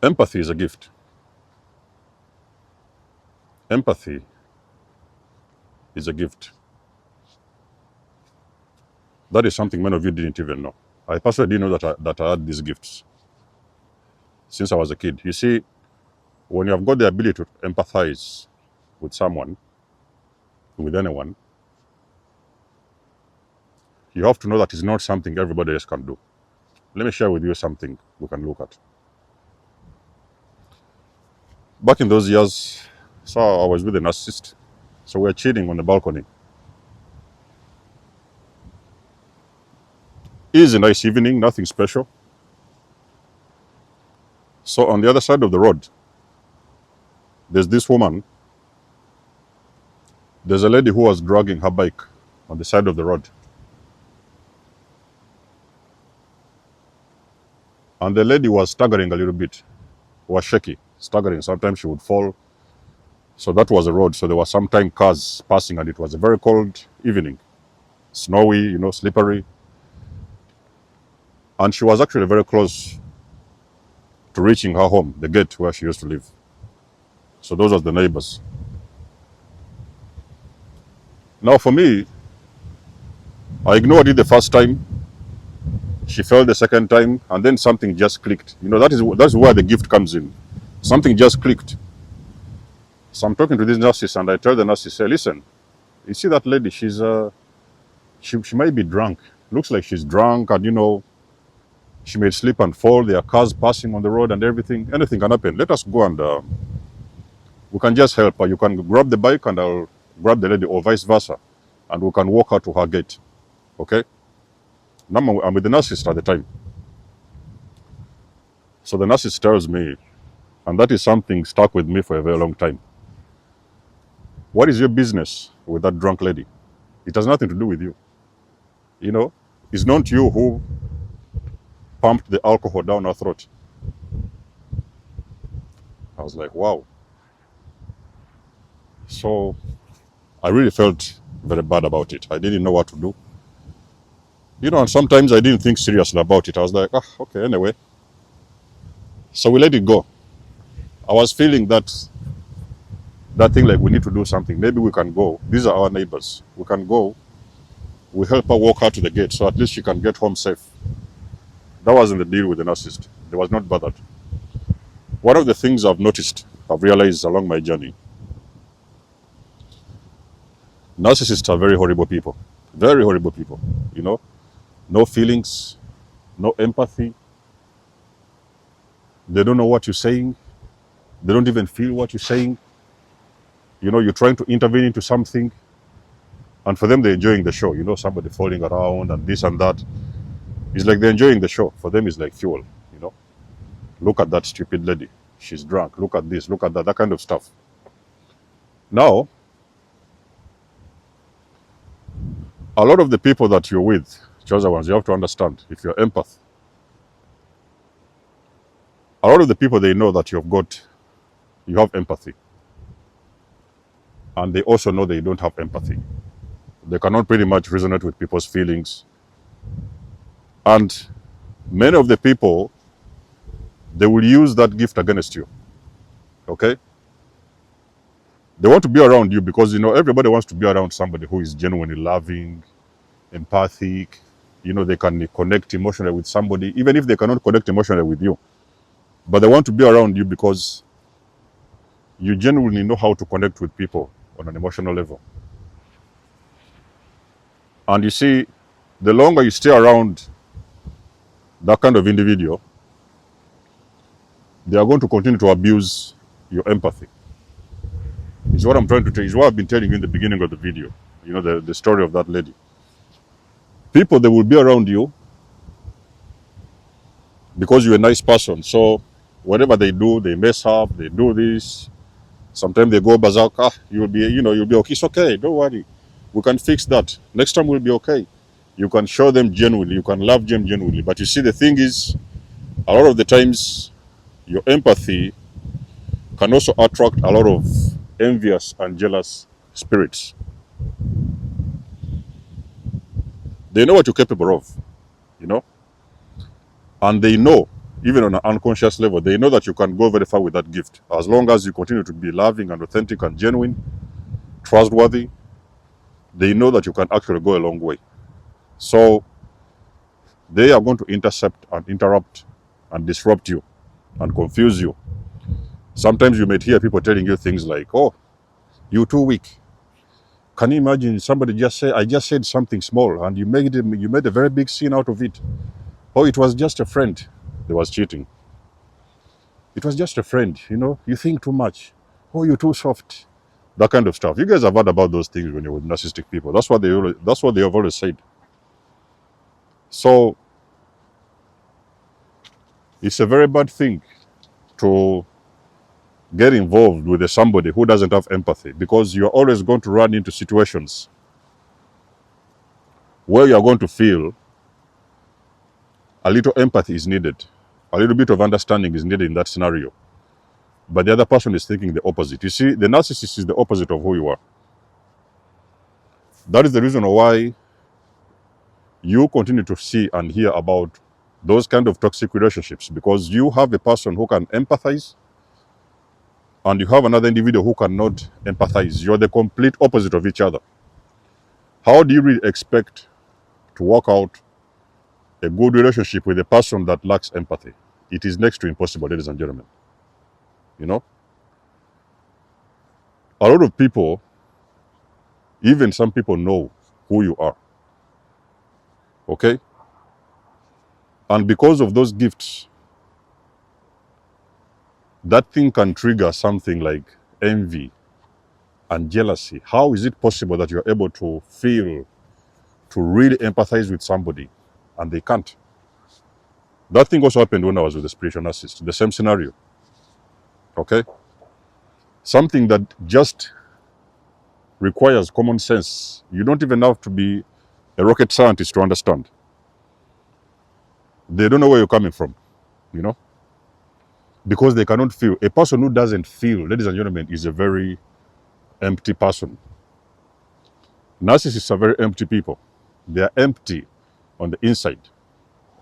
Empathy is a gift. Empathy is a gift. That is something many of you didn't even know. I personally didn't know that I had these gifts since I was a kid. You see, when you have got the ability to empathize with someone, with anyone, you have to know that it's not something everybody else can do. Let me share with you something we can look at. Back in those years, so I was with a narcissist. So we were chilling on the balcony. Easy, nice evening, nothing special. So on the other side of the road, there's this woman. There's a lady who was dragging her bike on the side of the road. And the lady was staggering a little bit, was shaky, staggering. Sometimes she would fall. So that was the road. So there were sometimes cars passing, and it was a very cold evening. Snowy, slippery. And she was actually very close to reaching her home, the gate where she used to live. So those are the neighbors. Now for me, I ignored it the first time. She fell the second time, and then something just clicked. That's where the gift comes in. Something just clicked. So I'm talking to this nurse, and I tell the nurse, say, listen, you see that lady, she might be drunk. Looks like she's drunk, and she may slip and fall. There are cars passing on the road and everything. Anything can happen. Let us go and we can just help her. You can grab the bike and I'll grab the lady, or vice versa, and we can walk her to her gate. Okay? Now I'm with the nurse at the time. So the nurse tells me, and that is something stuck with me for a very long time. What is your business with that drunk lady? It has nothing to do with you. It's not you who pumped the alcohol down her throat. I was like, wow. So I really felt very bad about it. I didn't know what to do. And sometimes I didn't think seriously about it. I was like, okay, anyway. So we let it go. I was feeling that thing, like we need to do something. Maybe we can go. These are our neighbors. We can go. We help her walk her to the gate so at least she can get home safe. That wasn't the deal with the narcissist. They was not bothered. One of the things I've realized along my journey, narcissists are very horrible people. Very horrible people. No feelings, no empathy. They don't know what you're saying. They don't even feel what you're saying. You're trying to intervene into something, and for them, they're enjoying the show. Somebody falling around and this and that. It's like they're enjoying the show. For them, it's like fuel. Look at that stupid lady. She's drunk. Look at this. Look at that. That kind of stuff. Now, a lot of the people that you're with, chosen ones, you have to understand, if you're empath, a lot of the people, they know that you have empathy. And they also know they don't have empathy. They cannot pretty much resonate with people's feelings. And many of the people, they will use that gift against you. Okay? They want to be around you because, everybody wants to be around somebody who is genuinely loving, empathic. They can connect emotionally with somebody, even if they cannot connect emotionally with you. But they want to be around you because you genuinely know how to connect with people on an emotional level. And you see, the longer you stay around that kind of individual, they are going to continue to abuse your empathy. It's what I'm trying to tell you. It's what I've been telling you in the beginning of the video. The story of that lady. People, they will be around you because you're a nice person. So whatever they do, they mess up, they do this. Sometimes they go berserk. You'll be okay. It's okay. Don't worry. We can fix that. Next time we'll be okay. You can show them genuinely. You can love them genuinely. But you see, the thing is, a lot of the times, your empathy can also attract a lot of envious and jealous spirits. They know what you're capable of, and they know even on an unconscious level, they know that you can go very far with that gift. As long as you continue to be loving and authentic and genuine, trustworthy, they know that you can actually go a long way. So they are going to intercept and interrupt and disrupt you and confuse you. Sometimes you might hear people telling you things like, oh, you're too weak. Can you imagine somebody just say, I just said something small and you made a very big scene out of it. Oh, it was just a friend that was cheating. It was just a friend, you think too much. Oh, you're too soft. That kind of stuff. You guys have heard about those things when you're with narcissistic people. That's what they have always said. So it's a very bad thing to get involved with somebody who doesn't have empathy, because you're always going to run into situations where you're going to feel a little empathy is needed. A little bit of understanding is needed in that scenario. But the other person is thinking the opposite. You see, the narcissist is the opposite of who you are. That is the reason why you continue to see and hear about those kind of toxic relationships, because you have a person who can empathize and you have another individual who cannot empathize. You're the complete opposite of each other. How do you really expect to work out a good relationship with a person that lacks empathy? It is next to impossible, ladies and gentlemen. A lot of people, even some people, know who you are. Okay? And because of those gifts, that thing can trigger something like envy and jealousy. How is it possible that you're able to feel, to really empathize with somebody and they can't? That thing also happened when I was with the spiritual narcissist. The same scenario. Okay? Something that just requires common sense. You don't even have to be a rocket scientist to understand. They don't know where you're coming from, because they cannot feel. A person who doesn't feel, ladies and gentlemen, is a very empty person. Narcissists are very empty people. They are empty on the inside.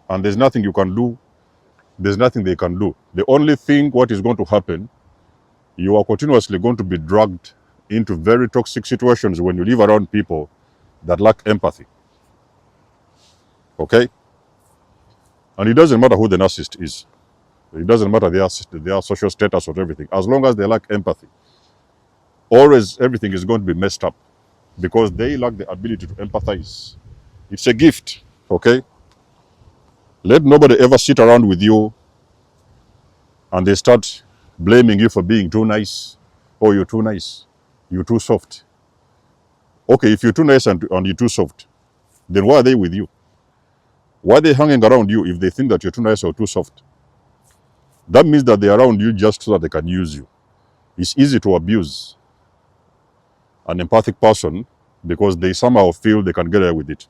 And there's nothing you can do. There's nothing they can do. The only thing, what is going to happen, you are continuously going to be dragged into very toxic situations when you live around people that lack empathy. Okay? And it doesn't matter who the narcissist is. It doesn't matter their social status or everything. As long as they lack empathy, always everything is going to be messed up, because they lack the ability to empathize. It's a gift, okay? Let nobody ever sit around with you and they start blaming you for being too nice. Oh, you're too nice. You're too soft. Okay, if you're too nice and you're too soft, then why are they with you? Why are they hanging around you if they think that you're too nice or too soft? That means that they're around you just so that they can use you. It's easy to abuse an empathic person because they somehow feel they can get away with it.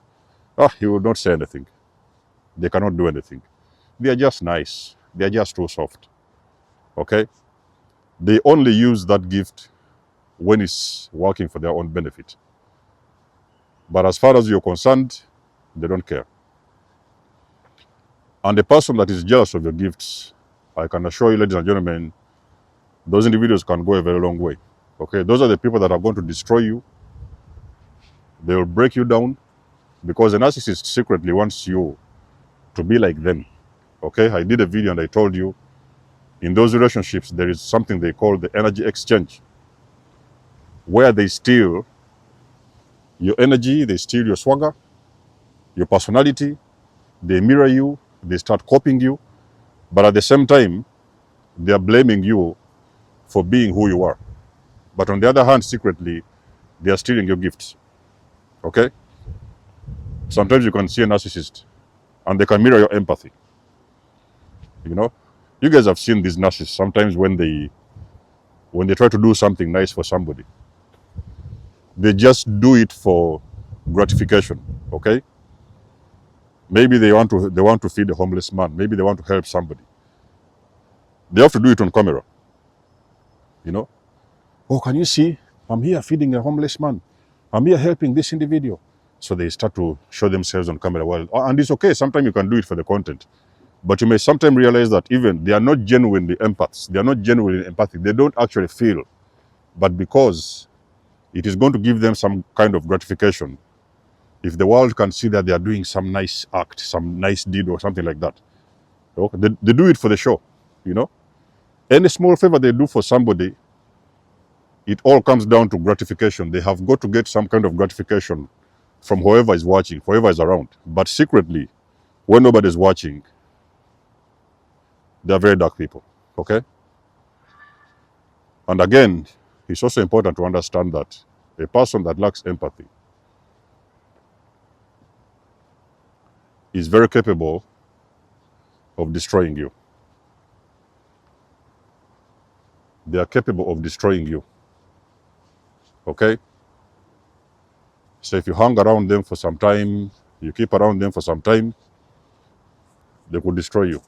He will not say anything. They cannot do anything. They are just nice. They are just too soft. Okay? They only use that gift when it's working for their own benefit. But as far as you're concerned, they don't care. And the person that is jealous of your gifts, I can assure you, ladies and gentlemen, those individuals can go a very long way. Okay? Those are the people that are going to destroy you. They will break you down, because a narcissist secretly wants you to be like them. Okay? I did a video and I told you, in those relationships, there is something they call the energy exchange, where they steal your energy, they steal your swagger, your personality, they mirror you, they start copying you, but at the same time, they are blaming you for being who you are. But on the other hand, secretly, they are stealing your gifts. Okay? Sometimes you can see a narcissist and they can mirror your empathy. You guys have seen these narcissists sometimes when they try to do something nice for somebody. They just do it for gratification. Okay? Maybe they want to feed a homeless man. Maybe they want to help somebody. They have to do it on camera. Oh, can you see? I'm here feeding a homeless man. I'm here helping this individual. So they start to show themselves on camera. Well, and it's okay. Sometimes you can do it for the content. But you may sometimes realize that even they are not genuinely empaths. They are not genuinely empathic. They don't actually feel. But because it is going to give them some kind of gratification, if the world can see that they are doing some nice act, some nice deed or something like that, okay, they do it for the show, you know. Any small favor they do for somebody, it all comes down to gratification. They have got to get some kind of gratification from whoever is watching, whoever is around. But secretly, when nobody is watching, they are very dark people, okay? And again, it's also important to understand that a person that lacks empathy is very capable of destroying you. They are capable of destroying you, okay? So if you hang around them for some time, you keep around them for some time, they could destroy you,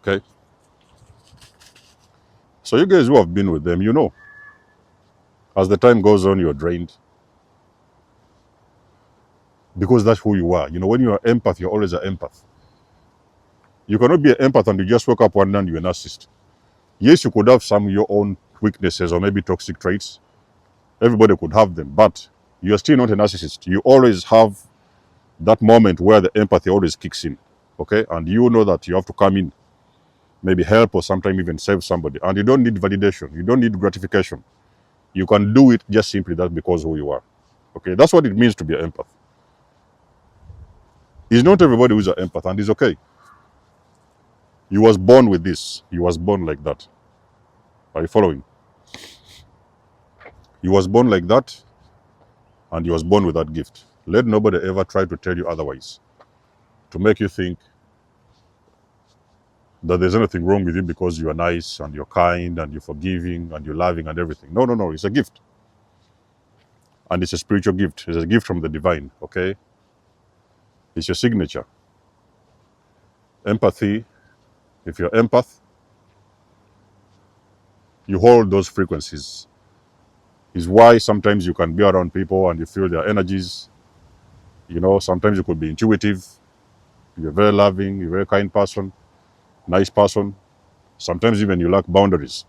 okay? So you guys who have been with them, you know, as the time goes on, you're drained. Because that's who you are. You know, when you're an empath, you're always an empath. You cannot be an empath and you just wake up one day and you're a narcissist. Yes, you could have some of your own weaknesses or maybe toxic traits. Everybody could have them, but you're still not a narcissist. You always have that moment where the empathy always kicks in, okay? And you know that you have to come in, maybe help or sometimes even save somebody. And you don't need validation. You don't need gratification. You can do it just simply that because who you are, okay? That's what it means to be an empath. It's not everybody who's an empath, and it's okay. You was born with this. You was born like that. Are you following? You was born like that, and you was born with that gift. Let nobody ever try to tell you otherwise, to make you think that there's anything wrong with you because you are nice and you're kind and you're forgiving and you're loving and everything. No, no, no. It's a gift. And it's a spiritual gift. It's a gift from the divine, okay? It's your signature. Empathy, if you're empath, you hold those frequencies. Is why sometimes you can be around people and you feel their energies. You know, sometimes you could be intuitive. You're very loving, you're a very kind person, nice person. Sometimes even you lack boundaries.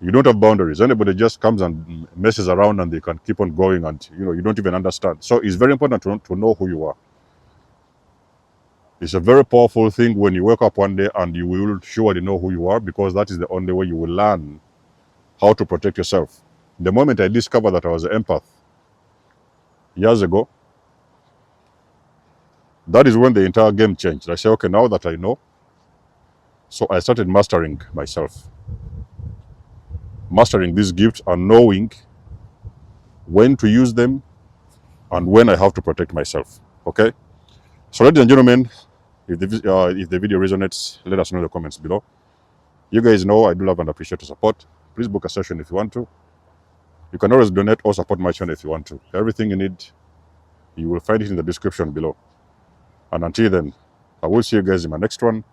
You don't have boundaries. Anybody just comes and messes around and they can keep on going and, you know, you don't even understand. So it's very important to know who you are. It's a very powerful thing when you wake up one day and you will surely know who you are, because that is the only way you will learn how to protect yourself. The moment I discovered that I was an empath years ago, that is when the entire game changed. I said, okay, now that I know, so I started mastering myself. Mastering these gifts and knowing when to use them and when I have to protect myself, okay? So ladies and gentlemen, if the video resonates, let us know in the comments below. You guys know I do love and appreciate your support. Please book a session if you want to. You can always donate or support my channel if you want to. Everything you need, you will find it in the description below. And until then, I will see you guys in my next one.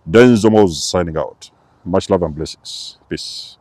Denzomos signing out. Much love and blessings. Peace.